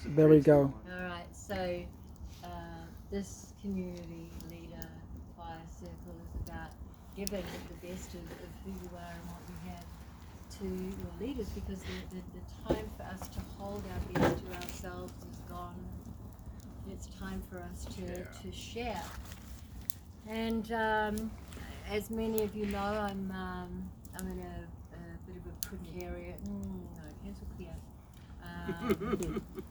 There we go. All right, so this community leader fire circle is about giving the best of who you are and what you have to your leaders, because the time for us to hold our best to ourselves is gone. It's time for us to share. And as many of you know, I'm in a bit of a precarious, cancel clear.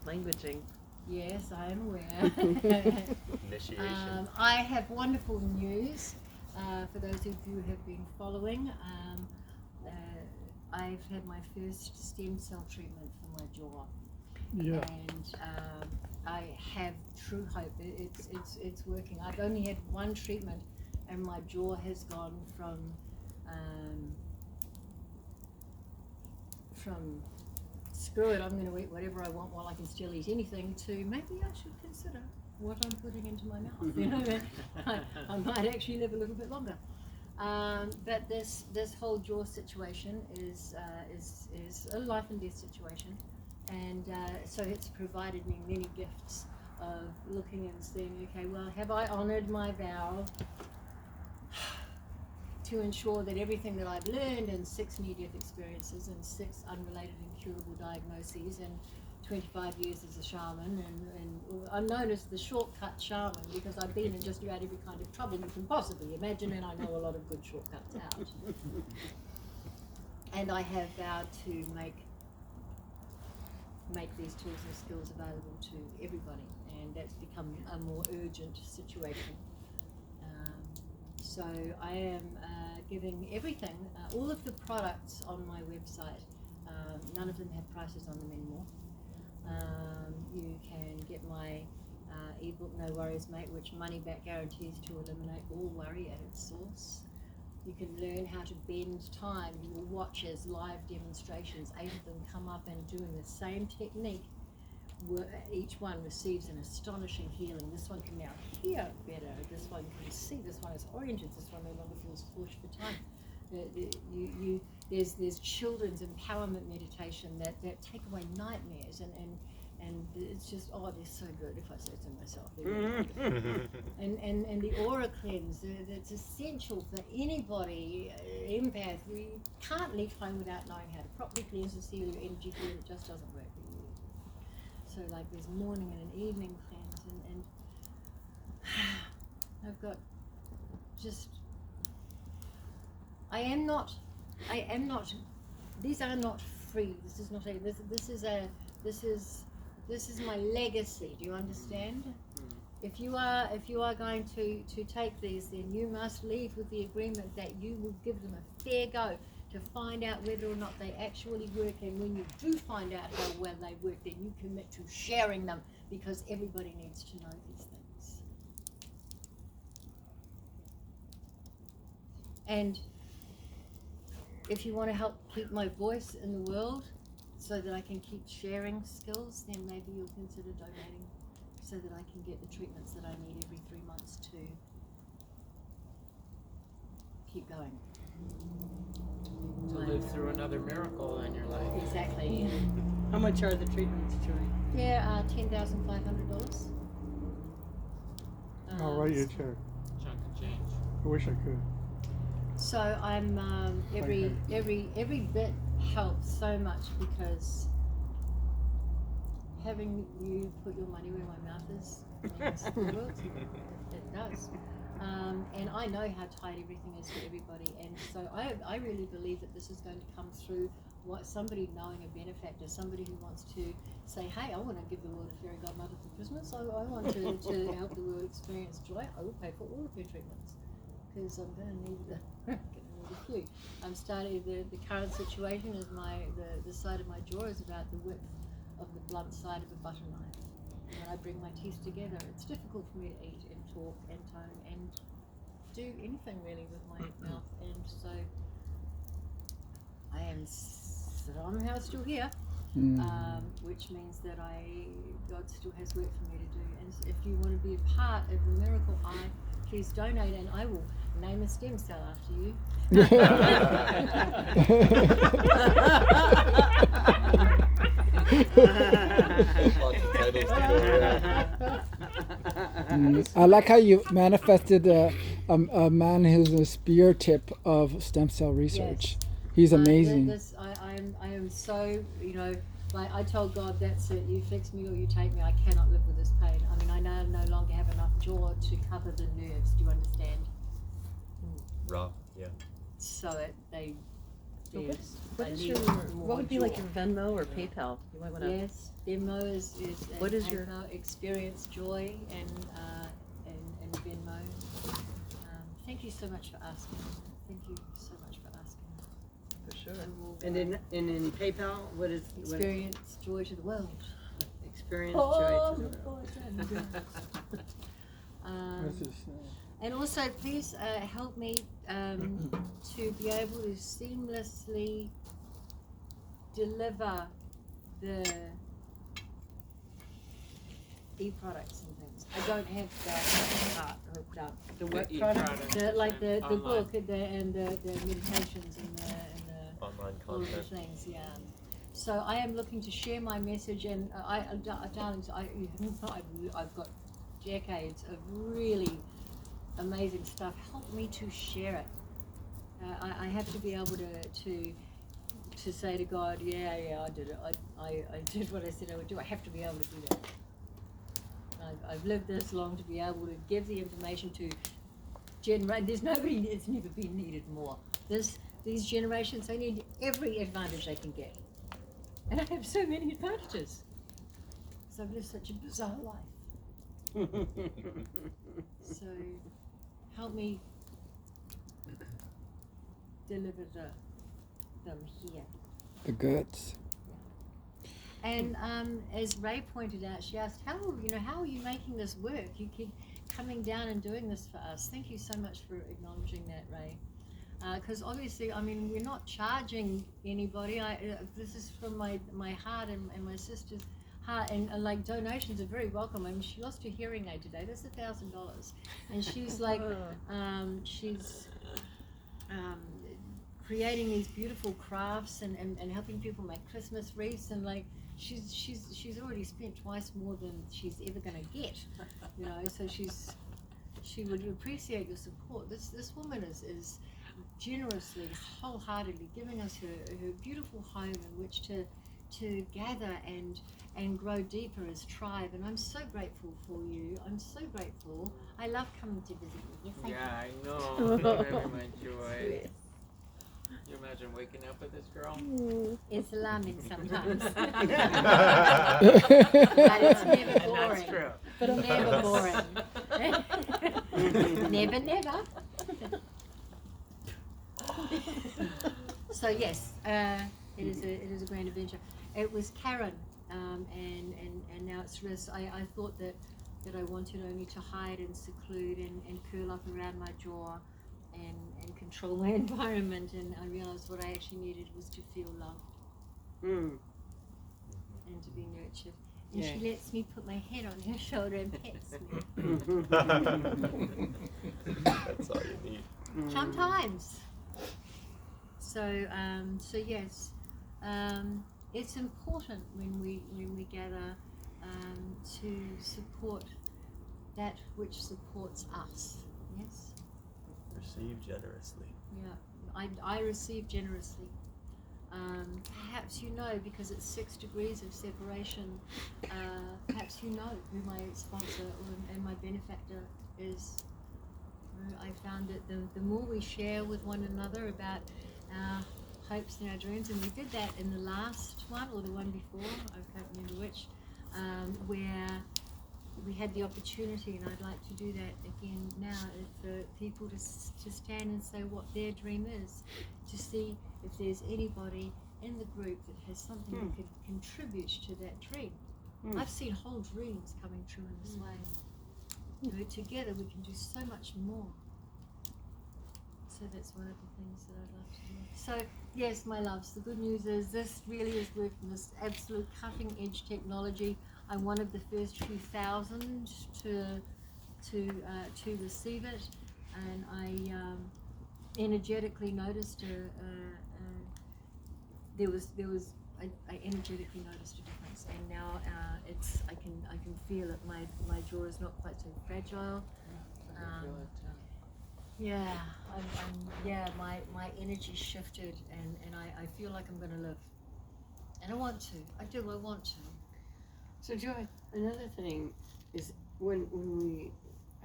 Languaging. Yes, I am aware. Initiation. I have wonderful news for those of you who have been following. I've had my first stem cell treatment for my jaw. Yeah. And I have true hope. It's working. I've only had one treatment, and my jaw has gone from screw it, I'm going to eat whatever I want while I can still eat anything, to maybe I should consider what I'm putting into my mouth. You know, I might actually live a little bit longer. But this whole jaw situation is a life and death situation. And so it's provided me many gifts of looking and saying, okay, well, have I honored my vow to ensure that everything that I've learned in 6 near-death experiences and 6 unrelated incurable diagnoses and 25 years as a shaman, and I'm known as the shortcut shaman because I've been in just about every kind of trouble you can possibly imagine, and I know a lot of good shortcuts out. And I have vowed to make these tools and skills available to everybody, and that's become a more urgent situation. So I am giving everything, all of the products on my website, none of them have prices on them anymore. You can get my ebook, No Worries Mate, which money back guarantees to eliminate all worry at its source. You can learn how to bend time. You will watch as live demonstrations, 8 of them come up and doing the same technique. Each one receives an astonishing healing. This one can now hear better. This one can see. This one is oriented. This one no longer feels pushed for time. There's children's empowerment meditation that take away nightmares, and it's just, they're so good, if I say so myself. And the aura cleanse, that's essential for anybody, empath. You can't leave home without knowing how to properly cleanse and seal your energy field. It just doesn't work. So like there's morning and an evening cleanse, and I've got just, I am not, these are not free. This is not this is my legacy. Do you understand? If you are going to take these, then you must leave with the agreement that you will give them a fair go to find out whether or not they actually work, and when you do find out how well they work, then you commit to sharing them, because everybody needs to know these things. And if you want to help keep my voice in the world so that I can keep sharing skills, then maybe you'll consider donating so that I can get the treatments that I need every 3 months to keep going. To live through another miracle in your life. Exactly. How much are the treatments, Joy? Yeah, $10,500. I'll write you a check. Chunk of change. I wish I could. So I'm every bit helps so much, because having you put your money where my mouth is means the world to me. It does. And I know how tight everything is for everybody, and so I really believe that this is going to come through somebody knowing a benefactor, somebody who wants to say, hey, I want to give the world a fairy godmother for Christmas, I want to help the world experience joy, I will pay for all of your treatments, because I'm going to need a few. I'm starting, the current situation is the side of my jaw is about the width of the blunt side of a butter knife. When I bring my teeth together, it's difficult for me to eat and talk and tone and do anything really with my mouth, and so I am somehow still here, which means that God still has work for me to do. And if you want to be a part of the Miracle Eye, please donate, and I will name a stem cell after you. Lots of titles to go. I like how you manifested a man who's a spear tip of stem cell research. Yes. He's amazing. I am so, like I told God, that's it, you fix me or you take me, I cannot live with this pain. I mean, I now no longer have enough jaw to cover the nerves, do you understand? Raw, yeah. So they What would be like your Venmo or PayPal? You might want to. Yes, Venmo is What is your- PayPal, Experience Joy and Venmo. Thank you so much for asking. Thank you so much for asking. For sure. I will, And in PayPal, what is Experience Joy to the World. experience joy to the world? What's his And also, please help me to be able to seamlessly deliver the e-products and things. I don't have that part hooked up. The what The product? e-product. The Online. book and the meditations and the Online all of the content. things, yeah. So I am looking to share my message, and darlings, I've got decades of really amazing stuff. Help me to share it. I have to be able to say to God, yeah, I did it. I did what I said I would do. I have to be able to do that. I've lived this long to be able to give the information to generate. There's nobody that's never been needed more. These generations, they need every advantage they can get. And I have so many advantages. So I've lived such a bizarre life. So help me deliver them here. The goods. And as Ray pointed out, she asked, how are you making this work? You keep coming down and doing this for us. Thank you so much for acknowledging that, Ray. Because obviously, I mean, we're not charging anybody. This is from my heart and my sister's heart, and like donations are very welcome. I mean, she lost her hearing aid today. That's $1,000, and she's like, she's creating these beautiful crafts and helping people make Christmas wreaths, and like she's already spent twice more than she's ever going to get, So she would appreciate your support. This woman is generously, wholeheartedly giving us her beautiful home in which to gather and grow deeper as tribe, and I'm so grateful for you. I'm so grateful. I love coming to visit you. Yes, I Yeah, I know. Very much joy. Can you imagine waking up with this girl? It's alarming sometimes. But it's never And boring. that's true. Never boring. Never. So yes, it is a grand adventure. It was Karen, and now it's Riz. I thought that I wanted only to hide and seclude and curl up around my jaw and control my environment, and I realized what I actually needed was to feel loved and to be nurtured. And Yeah. she lets me put my head on her shoulder and pets me. That's all you need. Sometimes. So yes, it's important when we gather to support that which supports us. Yes. Receive generously. Yeah, I receive generously. Perhaps you know, because it's 6 degrees of separation, perhaps you know who my sponsor and my benefactor is. I found that the more we share with one another about our hopes and our dreams, and we did that in the last one or the one before, I can't remember which, where we had the opportunity, and I'd like to do that again now, for people to stand and say what their dream is, to see if there's anybody in the group that has something that could contribute to that dream. I've seen whole dreams coming true in this way. Together we can do so much more. So that's one of the things that I'd love to do. So yes, my loves, the good news is this really is working, this absolute cutting edge technology. I'm one of the first few thousand to receive it, and I energetically noticed I energetically noticed a difference. treatments, and now I can feel it. My jaw is not quite so fragile. Yeah, my energy shifted, and I feel like I'm going to live, and I want to. I want to. So Joy, another thing is when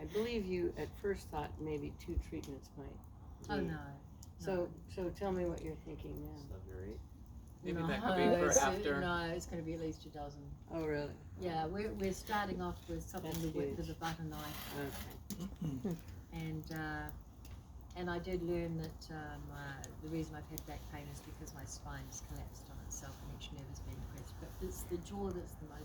I believe you at first thought maybe 2 treatments might. Oh be- no. So tell me what you're thinking now. 7 or 8. Maybe no, that could be for it's, after. No, it's going to be at least a dozen. Oh really? Yeah, we're starting off with something That's the width huge. of a butter knife, Okay. and I did learn that the reason I've had back pain is because my spine has collapsed on itself and each nerve has been pressed. But it's the jaw that's the most